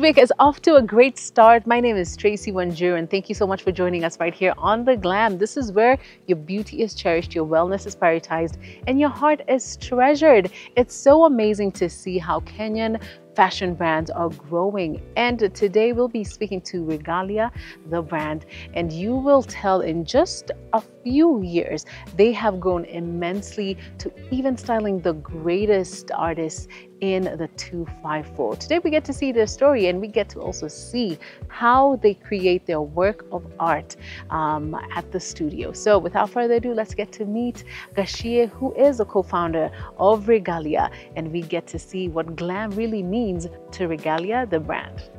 week is off to a great start. My name is Tracy Wanjur, and thank you so much for joining us right here on The Glam. This is where your beauty is cherished, your wellness is prioritized, and your heart is treasured. It's so amazing to see how Kenyan fashion brands are growing. And today we'll be speaking to Regalia, the brand, and you will tell in just a few years, they have grown immensely to even styling the greatest artists in the 254. Today we get to see their story, and we get to also see how they create their work of art at the studio. So without further ado, let's get to meet Gashie, who is a co-founder of Regalia, and we get to see what glam really means to Regalia, the brand.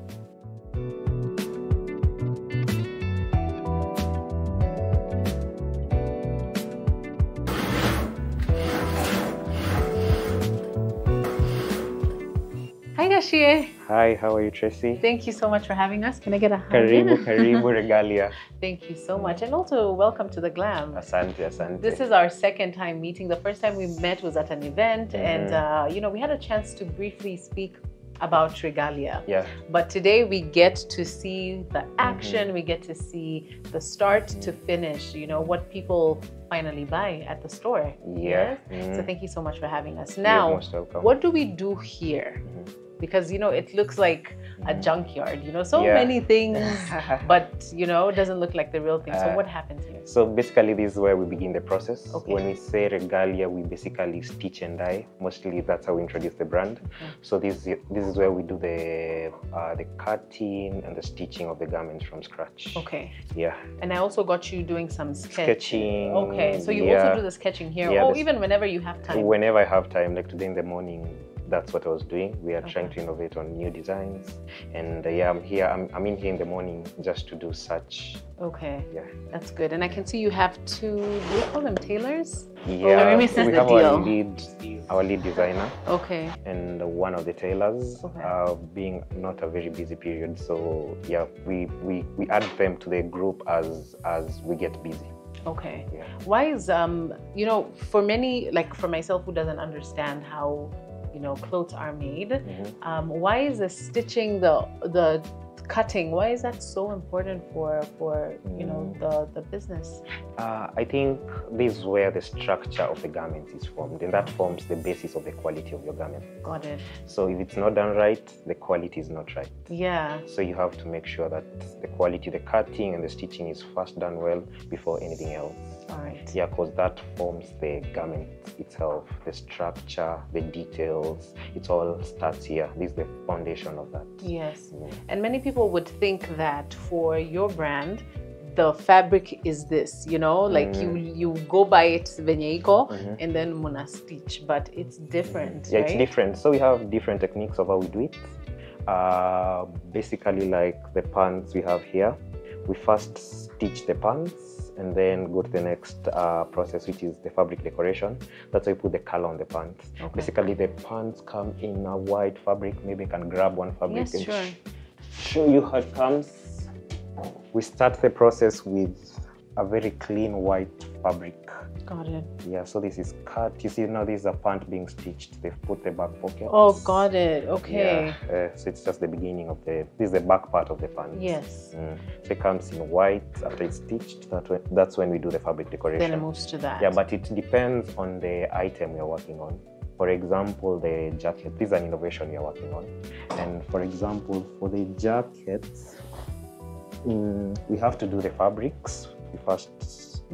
Hi Gashie. Hi, how are you, Tracy? Thank you so much for having us. Can I get a hug? Karibu Regalia. Thank you so much. And also welcome to The Glam. Asante, asante. This is our second time meeting. The first time we met was at an event, and you know, we had a chance to briefly speak about Regalia. Yeah. But today we get to see the action, we get to see the start to finish, you know, what people finally buy at the store. Yeah. Yes? So thank you so much for having us. Now, You're most welcome. what do we do here? Because, you know, it looks like a junkyard, you know, so many things, but, you know, it doesn't look like the real thing. So what happens here? So basically, this is where we begin the process. Okay. When we say Regalia, we basically stitch and dye. Mostly that's how we introduce the brand. So this is where we do the cutting and the stitching of the garments from scratch. Okay. Yeah. And I also got you doing some Sketching. Okay, so you also do the sketching here, or even whenever you have time? Whenever I have time, like today in the morning, that's what I was doing. We are trying to innovate on new designs, and yeah, I'm here. I'm in here in the morning just to do such. Okay. Yeah. That's good. And I can see you have two. Do you call them tailors? Yeah. We have our lead designer. Okay. And one of the tailors, being not a very busy period, so yeah, we add them to the group as we get busy. Okay. Yeah. Why is you know, for many, like for myself who doesn't understand how, you know, clothes are made, why is the stitching, the cutting, why is that so important for you know, the business? I think this is where the structure of the garment is formed, and that forms the basis of the quality of your garment. Got it. So if it's not done right, the quality is not right. Yeah. So you have to make sure that the quality, the cutting and the stitching is first done well before anything else. All right. Yeah, because that forms the garment itself, the structure, the details. It all starts here. This is the foundation of that. Yes. And many people would think that for your brand, the fabric is this, you know, like you go by it venye iko and then muna stitch, but it's different. Yeah, right? It's different. So we have different techniques of how we do it. Basically, like the pants we have here, we first stitch the pants and then go to the next process, which is the fabric decoration. That's why we put the color on the pants. Okay. Basically, the pants come in a white fabric. Maybe you can grab one fabric and show you how it comes. We start the process with a very clean white fabric. Got it. Yeah, so this is cut. You see now this is a pant being stitched. They've put the back pocket. Oh, got it. Okay. Yeah, so it's just the beginning of this is the back part of the pant. Yes. So it comes in white after it's stitched. That's when we do the fabric decoration. Then it moves to that. Yeah, but it depends on the item we're working on. For example, the jacket. This is an innovation you're working on. And for example, for the jackets, we have to do the fabrics. We first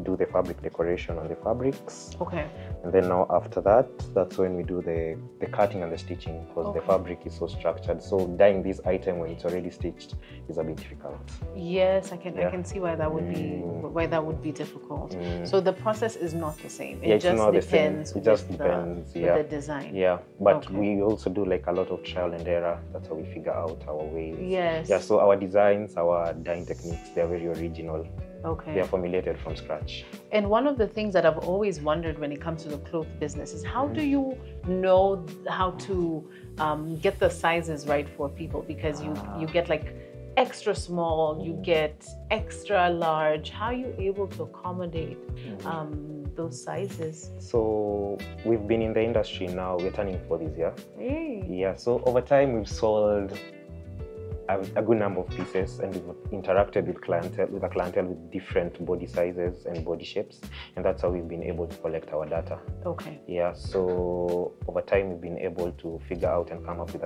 do the fabric decoration on the fabrics. Okay. And then now after that, that's when we do the cutting and the stitching, because the fabric is so structured. So dyeing this item when it's already stitched is a bit difficult. Yes, I can see why that would be difficult. So the process is not the same. It just depends. It just depends. With the design. Yeah, but we also do like a lot of trial and error. That's how we figure out our ways. Yes. Yeah. So our designs, our dyeing techniques, they're very original. Okay. They are formulated from scratch. And one of the things that I've always wondered when it comes to the cloth business is how do you know how to get the sizes right for people? Because you get like extra small, you get extra large. How are you able to accommodate those sizes? So we've been in the industry now, we're turning 40 this year. Hey. Yeah, so over time we've sold a good number of pieces, and we've interacted with a clientele with different body sizes and body shapes, and that's how we've been able to collect our data. Okay. Yeah. So over time, we've been able to figure out and come up with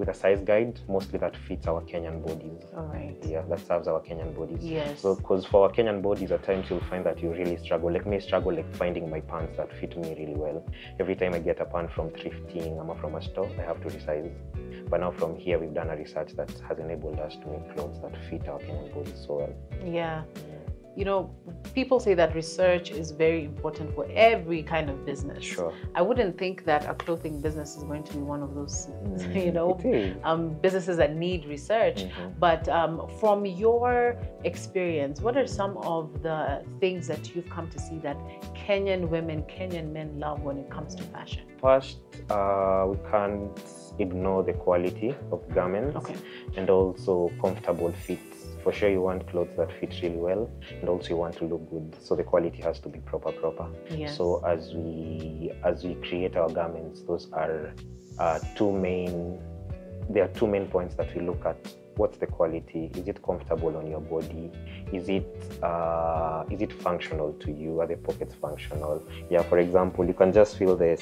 a size guide, mostly that fits our Kenyan bodies. All right. Yeah, that serves our Kenyan bodies. Yes. So, because for our Kenyan bodies, at times you'll find that you really struggle. Like me, struggle like finding my pants that fit me really well. Every time I get a pant from thrifting or from a store, I have to resize. But now from here, we've done a research that has enabled us to make clothes that fit our Kenyan bodies so well. Yeah. You know, people say that research is very important for every kind of business. Sure. I wouldn't think that a clothing business is going to be one of those, you know, businesses that need research. But from your experience, what are some of the things that you've come to see that Kenyan women, Kenyan men love when it comes to fashion? First, we can't ignore the quality of garments and also comfortable fits. For sure, you want clothes that fit really well, and also you want to look good. So the quality has to be proper. Yes. So as we create our garments, those are two main points that we look at. What's the quality? Is it comfortable on your body? Is it functional to you? Are the pockets functional? Yeah, for example, you can just feel the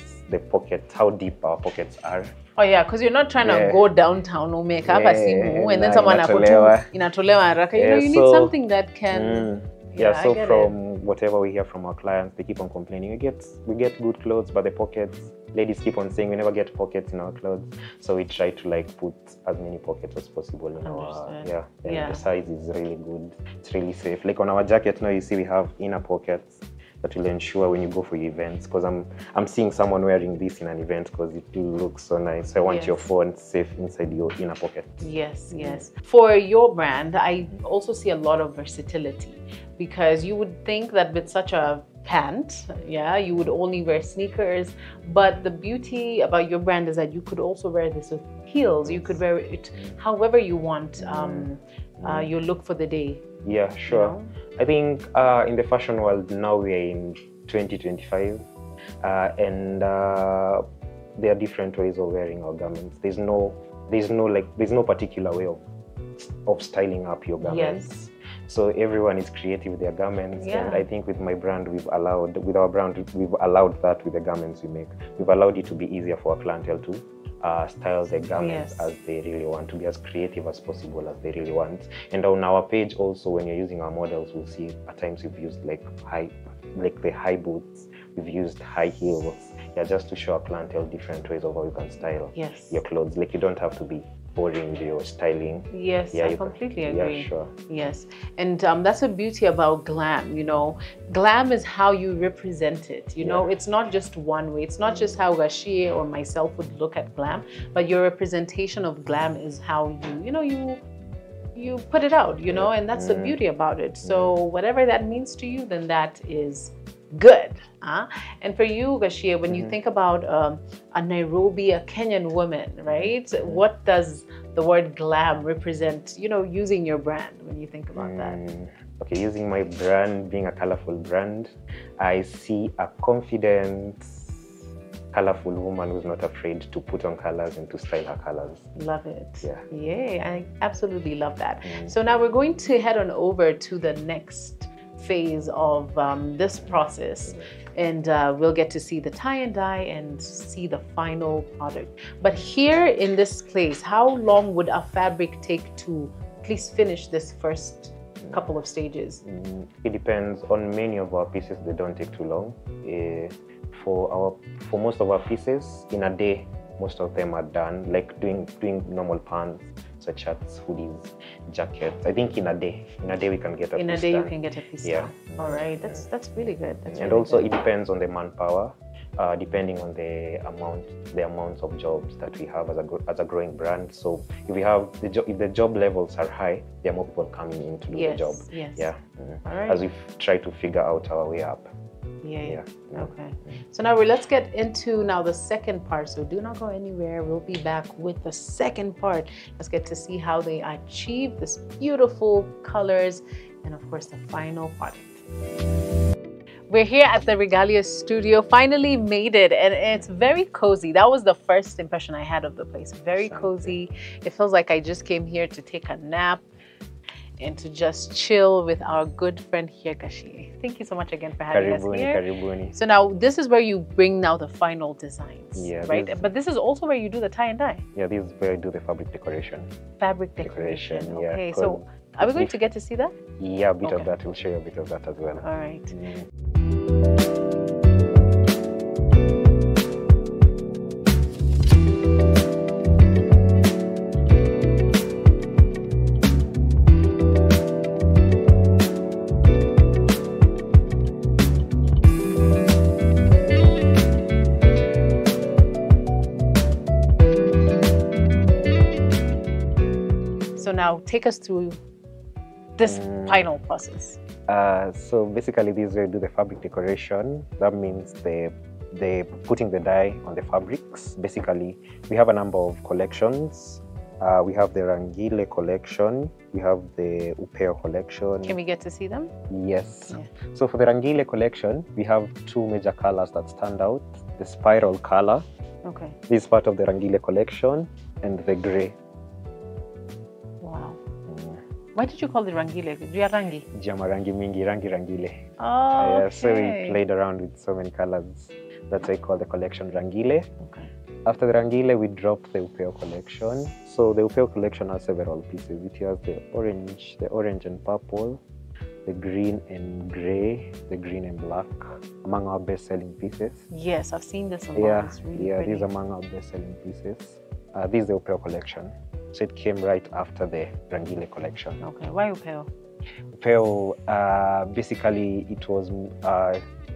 pocket, how deep our pockets are. Oh yeah, because you're not trying to go downtown or make up and then someone inatolewa haraka. You know, you need something that can. Yeah, so from whatever we hear from our clients, they keep on complaining. We get good clothes, but the pockets. Ladies keep on saying we never get pockets in our clothes, so we try to like put as many pockets as possible in our the size is really good. It's really safe. Like on our jacket now, you see we have inner pockets that will ensure when you go for your events, because I'm seeing someone wearing this in an event because it looks so nice. So I want your phone safe inside your inner pocket. Yes. For your brand, I also see a lot of versatility, because you would think that with such a pant, you would only wear sneakers, but the beauty about your brand is that you could also wear this with heels. You could wear it however you want your look for the day. Yeah, sure. You know? I think in the fashion world now we're in 2025, and there are different ways of wearing our garments. There's no particular way of styling up your garments. Yes. So everyone is creative with their garments, and I think with my brand, we've allowed that with the garments we make. We've allowed it to be easier for our clientele to style their garments as they really want, to be as creative as possible as they really want. And on our page also, when you're using our models, we'll see at times we've used the high boots, we've used high heels, just to show our clientele different ways of how you can style your clothes. Like, you don't have to be boring with your styling. Yes, I completely agree. Yeah, sure. Yes, and that's the beauty about glam. You know, glam is how you represent it. You know, it's not just one way. It's not just how Gashie or myself would look at glam, but your representation of glam is how you put it out. You know, and that's the beauty about it. So whatever that means to you, then that is good. And for you, Gashie, when you think about a Nairobi, a Kenyan woman, right? What does the word glam represent, you know, using your brand when you think about that? Okay, using my brand, being a colorful brand, I see a confident, colorful woman who's not afraid to put on colors and to style her colors. Love it. Yeah. Yay, I absolutely love that. So now we're going to head on over to the next phase of this process, and we'll get to see the tie and dye and see the final product. But here in this place, how long would a fabric take to at least finish this first couple of stages? It depends. On many of our pieces, they don't take too long. For most of our pieces, in a day, most of them are done. Like doing normal pants, shirts, hoodies, jackets. I think in a day we can get a piece done. In a day you can get a piece done. All right, that's really good. And also it depends on the manpower, depending on the amounts of jobs that we have as a growing brand. So if the job levels are high, there are more people coming in to do the job. Yes. All right. As we try to figure out our way up. Yeah. Okay. So now let's get into the second part. So do not go anywhere. We'll be back with the second part. Let's get to see how they achieve this beautiful colors and of course the final product. We're here at the Regalia studio. Finally made it, and it's very cozy. That was the first impression I had of the place. Very cozy. It feels like I just came here to take a nap and to just chill with our good friend here, Kashi. Thank you so much again for having us here. Karibuni. So now this is where you bring now the final designs, Yeah, right? But this is also where you do the tie and dye. Yeah, this is where I do the fabric decoration. Fabric decoration. Yeah, okay, so are we going to get to see that? Yeah, a bit of that. We'll show you a bit of that as well. All right. So now take us through this final process. So basically, this is where we do the fabric decoration. That means the putting the dye on the fabrics. Basically, we have a number of collections. We have the Rangile collection. We have the Upeo collection. Can we get to see them? Yes. Yeah. So for the Rangile collection, we have two major colors that stand out. The spiral color. Okay. This is part of the Rangile collection, and the gray. Wow. Why did you call it Rangile? Jia Rangi? Jama rangi mingi, rangi rangile. Oh, Yeah, so we played around with so many colors. That's why we call the collection Rangile. Okay. After the Rangile, we dropped the Upeo collection. So the Upeo collection has several pieces. It has the orange and purple, the green and gray, the green and black, among our best-selling pieces. Yes, I've seen this one. Yeah, It's really yeah, pretty. these are among our best-selling pieces. This is the Upeo collection. So it came right after the Rangile collection. Okay, why Upeo? Upeo, basically,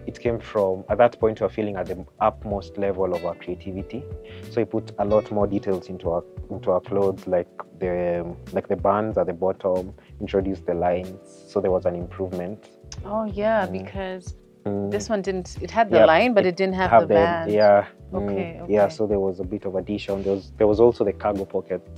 it came from, at that point, we were feeling at the utmost level of our creativity. So we put a lot more details into our clothes, like the bands at the bottom, introduced the lines. So there was an improvement. Oh yeah, because this one didn't. It had the Yeah, line, but it didn't have the band. Yeah. Okay, Yeah. okay. So there was a bit of addition. There was also the cargo pockets.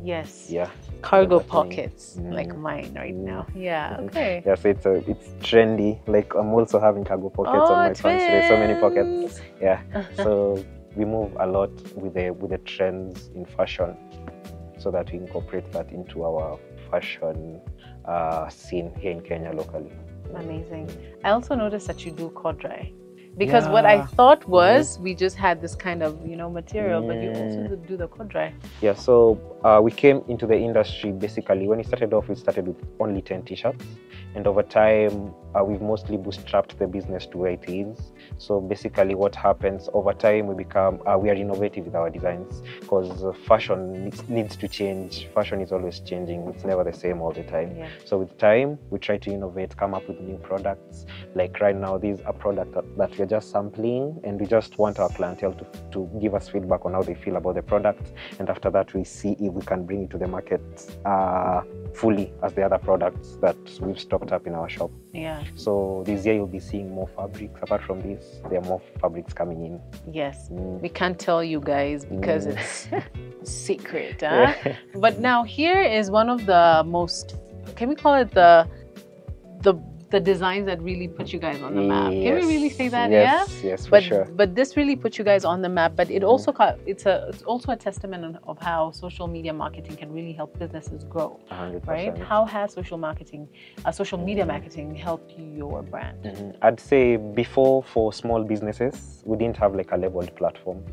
Yes. Yeah. Cargo That's pockets, like mine right now. Yeah. Okay. Yeah, so it's trendy. Like I'm also having cargo pockets on my pants. There's so many pockets. Yeah. So we move a lot with the trends in fashion, so that we incorporate that into our fashion scene here in Kenya locally. Amazing. I also noticed that you do corduroy. Because what I thought was we just had this kind of, material, but you also do the corduroy. Yeah, so we came into the industry basically, when it started off, we started with only 10 t-shirts. And over time, we've mostly bootstrapped the business to where it is. So basically what happens over time, we are innovative with our designs, because fashion needs to change. Fashion is always changing. It's never the same all the time. Yeah. So with time, we try to innovate, come up with new products. Like right now, this is a product that we're just sampling, and we just want our clientele to give us feedback on how they feel about the product. And after that, we see if we can bring it to the market fully as the other products that we've stocked up in our shop. Yeah. So this year you'll be seeing more fabrics. Apart from this, there are more fabrics coming in. Yes. We can't tell you guys because it's secret. Huh? Yeah. But now here is one of the most, can we call it the designs that really put you guys on the map? Can we really say that? Yes, Yeah. yes, for sure. But this really put you guys on the map. But it also it's also a testament of how social media marketing can really help businesses grow. 100%. Right? How has social media marketing helped your brand? I'd say before, for small businesses, we didn't have like a leveled platform.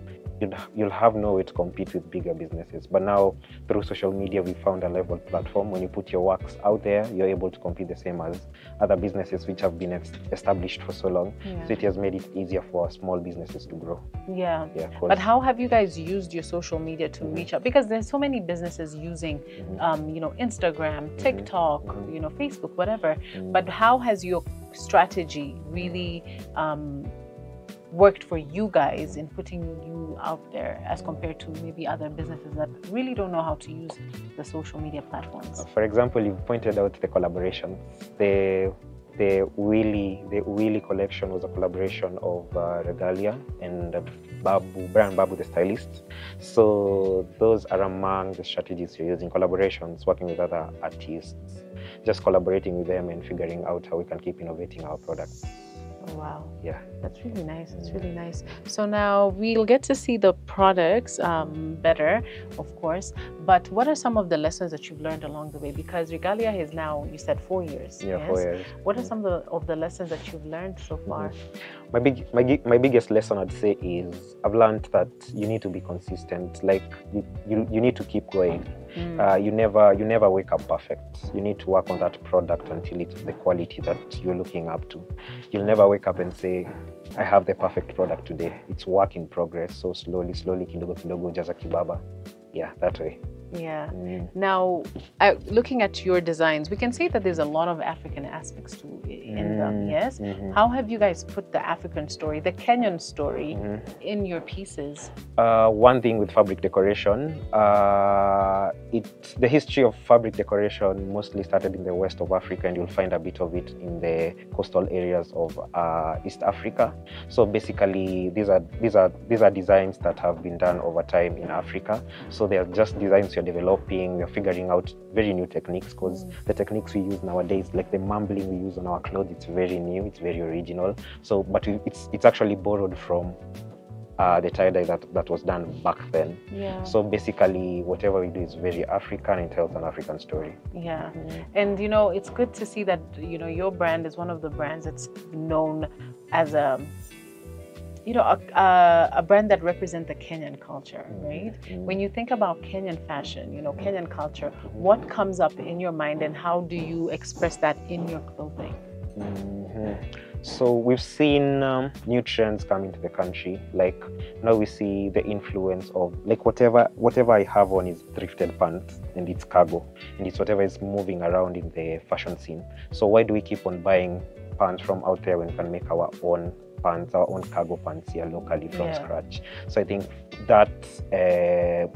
You'll have no way to compete with bigger businesses. But now through social media, we found a leveled platform. When you put your works out there, you're able to compete the same as other businesses which have been established for so long. Yeah. So it has made it easier for small businesses to grow. Yeah. Yeah, But how have you guys used your social media to reach out? Because there's so many businesses using, Instagram, TikTok, Facebook, whatever. But how has your strategy really worked for you guys in putting you out there as compared to maybe other businesses that really don't know how to use the social media platforms? For example, you've pointed out the collaborations. The Willy collection was a collaboration of Regalia and Babu the stylist. So those are among the strategies you're using: collaborations, working with other artists, just collaborating with them and figuring out how we can keep innovating our products. Wow. Yeah. That's really nice. It's really nice. So now we'll get to see the products better, of course. But what are some of the lessons that you've learned along the way? Because Regalia is now, you said, 4 years. Yeah, Yes? 4 years. What are some of the lessons that you've learned so far? My biggest lesson I'd say is I've learned that you need to be consistent. Like you need to keep going. You never wake up perfect. You need to work on that product until it's the quality that you're looking up to. You'll never wake up and say, I have the perfect product today. It's work in progress. So slowly, kidogo kidogo, jaza kibaba. Yeah, that way. Yeah. Now, looking at your designs, we can see that there's a lot of African aspects in them, yes? How have you guys put the African story, the Kenyan story, in your pieces? One thing with fabric decoration, the history of fabric decoration mostly started in the west of Africa, and you'll find a bit of it in the coastal areas of East Africa. So basically, these are designs that have been done over time in Africa. So they are just designs you're developing, we're figuring out very new techniques, because the techniques we use nowadays, like the mambling we use on our clothes, it's very new, it's very original. So, but it's actually borrowed from the tie-dye that was done back then. Yeah. So basically, whatever we do is very African and tells an African story. Yeah. And it's good to see that your brand is one of the brands that's known as a brand that represents the Kenyan culture, right? When you think about Kenyan fashion, Kenyan culture, what comes up in your mind, and how do you express that in your clothing? So we've seen new trends come into the country. Like now we see the influence of, like, whatever I have on is thrifted pants, and it's cargo, and it's whatever is moving around in the fashion scene. So why do we keep on buying pants from out there when we can make our own pants, our own cargo pants here locally from scratch? So I think that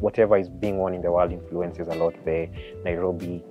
whatever is being worn in the world influences a lot the Nairobi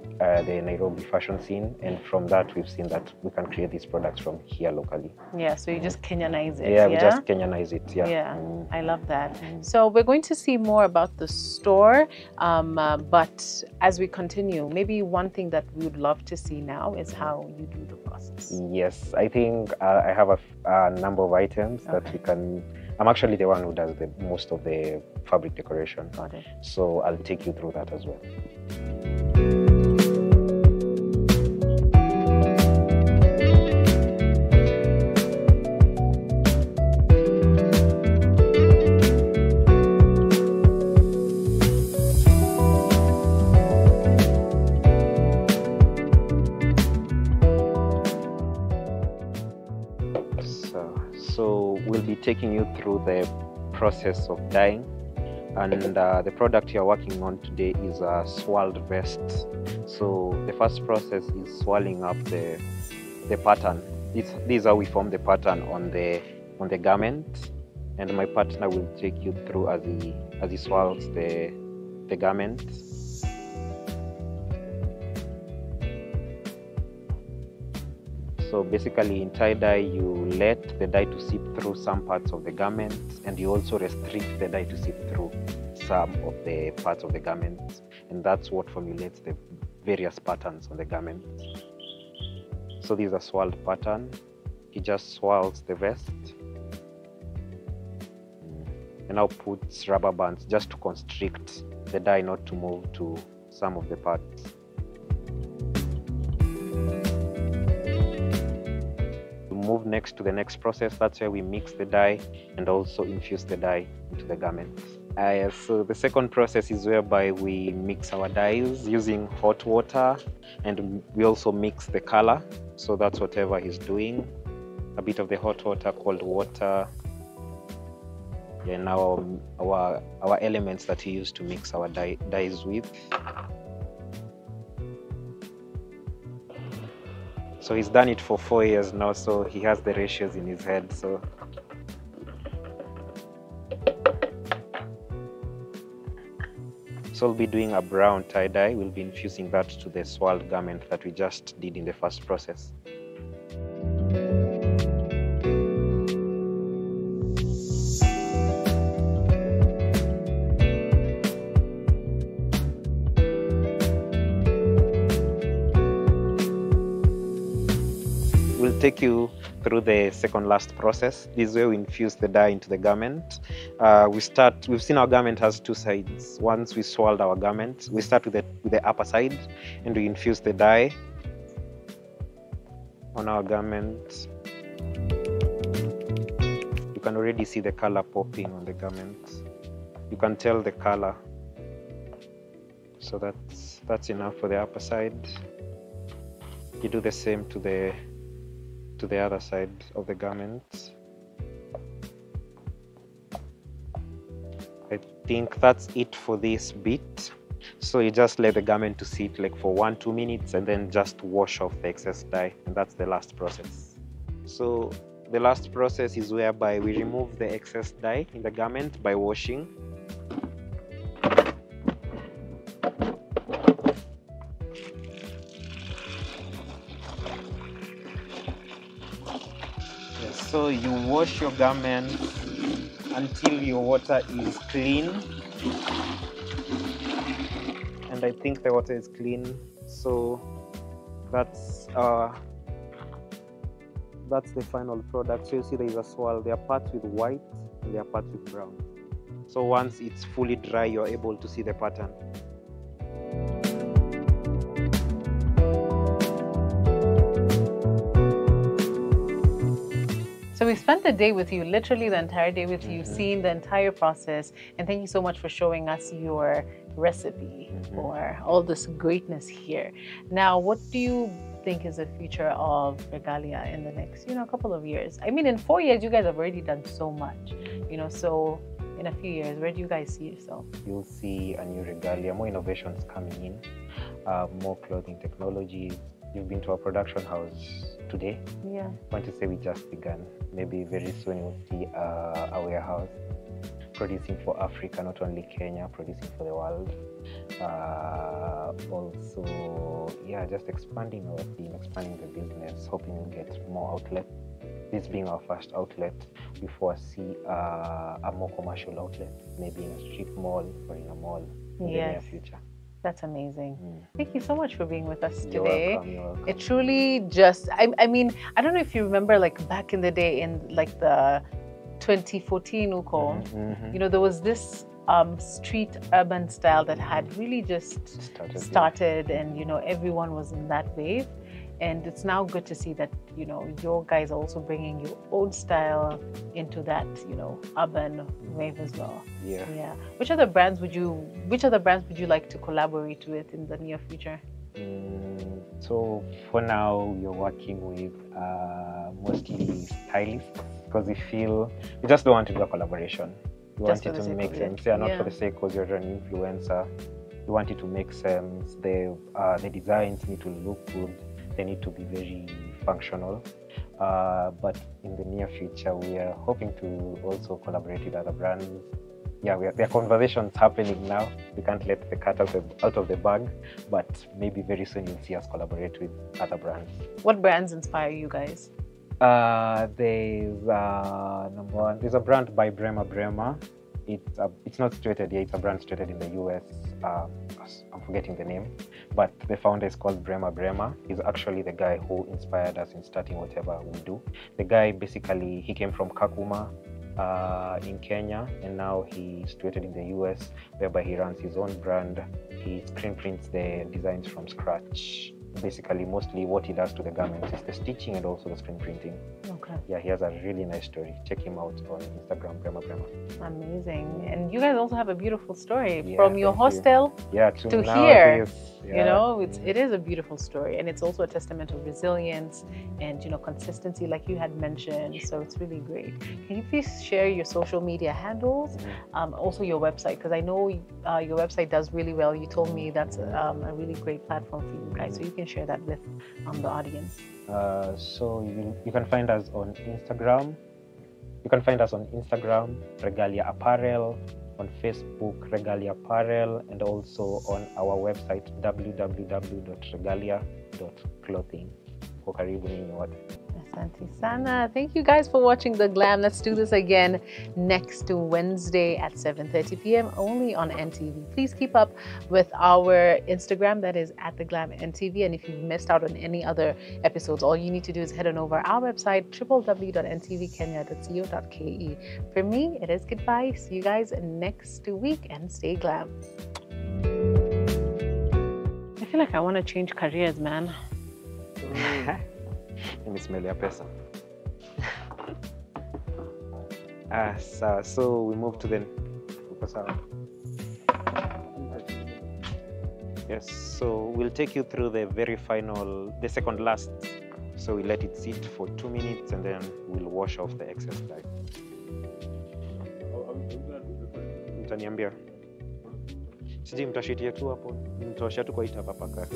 fashion scene, and from that we've seen that we can create these products from here locally. Yeah, so you just Kenyanize it. Yeah, we just Kenyanize it. Yeah, I love that. So we're going to see more about the store, but as we continue, maybe one thing that we would love to see now is how you do the process. Yes, I think I have a number of items that we can. I'm actually the one who does the most of the fabric decoration. Got it. So I'll take you through that as well. So we'll be taking you through the process of dyeing, and the product you're working on today is a swirled vest. So the first process is swirling up the pattern. This is how we form the pattern on the garment, and my partner will take you through as he swirls the garment. So basically, in tie-dye, you let the dye to seep through some parts of the garment, and you also restrict the dye to seep through some of the parts of the garment, and that's what formulates the various patterns on the garment. So this is a swirled pattern. He just swirls the vest, and now puts rubber bands just to constrict the dye not to move to some of the parts. Move next to the next process. That's where we mix the dye and also infuse the dye into the garment. So the second process is whereby we mix our dyes using hot water, and we also mix the color. So that's whatever he's doing. A bit of the hot water, cold water, and now our elements that he used to mix our dyes with. So he's done it for 4 years now, so he has the ratios in his head. So we'll be doing a brown tie-dye. We'll be infusing that to the swirled garment that we just did in the first process. We'll take you through the second last process. This is where we infuse the dye into the garment. We've seen our garment has two sides. Once we swirled our garment, we start with the upper side and we infuse the dye on our garment. You can already see the color popping on the garment. You can tell the color. So that's enough for the upper side. You do the same to the other side of the garment. I think that's it for this bit. So you just let the garment to sit like for 1-2 minutes and then just wash off the excess dye, and that's the last process. So the last process is whereby we remove the excess dye in the garment by washing. So you wash your garment until your water is clean, and I think the water is clean. So that's the final product. So you see there is a swirl. There are parts with white and there are parts with brown. So once it's fully dry, you're able to see the pattern. So we spent the day with you, literally the entire day with you, seeing the entire process. And thank you so much for showing us your recipe for all this greatness here. Now, what do you think is the future of Regalia in the next, couple of years? I mean, in 4 years, you guys have already done so much, so in a few years, where do you guys see yourself? You'll see a new Regalia, more innovations coming in, more clothing technologies. You've been to our production house today. Yeah. I want to say we just began. Maybe very soon you'll see a warehouse producing for Africa, not only Kenya, producing for the world. Also, just expanding our team, expanding the business, hoping we'll get more outlets. This being our first outlet, we foresee a more commercial outlet, maybe in a strip mall or in a mall in the near future. That's amazing. Thank you so much for being with us today. You're welcome. It truly just, I mean, I don't know if you remember, like back in the day in like the 2014 Uko, there was this street urban style that had really just started and, everyone was in that wave. And it's now good to see that, your guys are also bringing your own style into that, urban wave as well. Yeah. Which other brands would you like to collaborate with in the near future? So for now, we're working with mostly stylists because we just don't want to do a collaboration. We want it to make sense. Not for the sake because you're an influencer. We want it to make sense. The designs need to look good. They need to be very functional. But in the near future, we are hoping to also collaborate with other brands. There are conversations happening now. We can't let the cat out of the bag, but maybe very soon you'll see us collaborate with other brands. What brands inspire you guys? There's number one. There's a brand by Bremer. It's not situated here. It's a brand situated in the US. I'm forgetting the name, but the founder is called Bremer. He's actually the guy who inspired us in starting whatever we do. The guy basically, he came from Kakuma in Kenya, and now he's situated in the US, whereby he runs his own brand. He screen prints the designs from scratch. Basically, mostly what he does to the garments is the stitching and also the screen printing. Okay. Yeah, he has a really nice story. Check him out on Instagram, Bremer. Amazing. And you guys also have a beautiful story from your hostel to now here. It is, it is a beautiful story, and it's also a testament of resilience and consistency, like you had mentioned. So it's really great. Can you please share your social media handles, also your website, because I know your website does really well. You told me that's a really great platform for you guys, so you can share that with the audience. So you can find us on Instagram. Regalia Apparel, on Facebook, Regalia Apparel, and also on our website, www.regalia.clothing. For karibu ninyi wote. Asante Sana. Thank you guys for watching The Glam. Let's do this again next Wednesday at 7:30 p.m. only on NTV. Please keep up with our Instagram, that is at The Glam NTV. And if you've missed out on any other episodes, all you need to do is head on over our website, www.ntvkenya.co.ke. For me, it is goodbye. See you guys next week and stay glam. I feel like I want to change careers, man. Smell your pesa. So we move to the yes, so we'll take you through the very final, the second last. So we let it sit for 2 minutes and then we'll wash off the excess dye. Mtaniambia. Siji mtashitia tu hapo. Mtosha tu kwa hapa paka.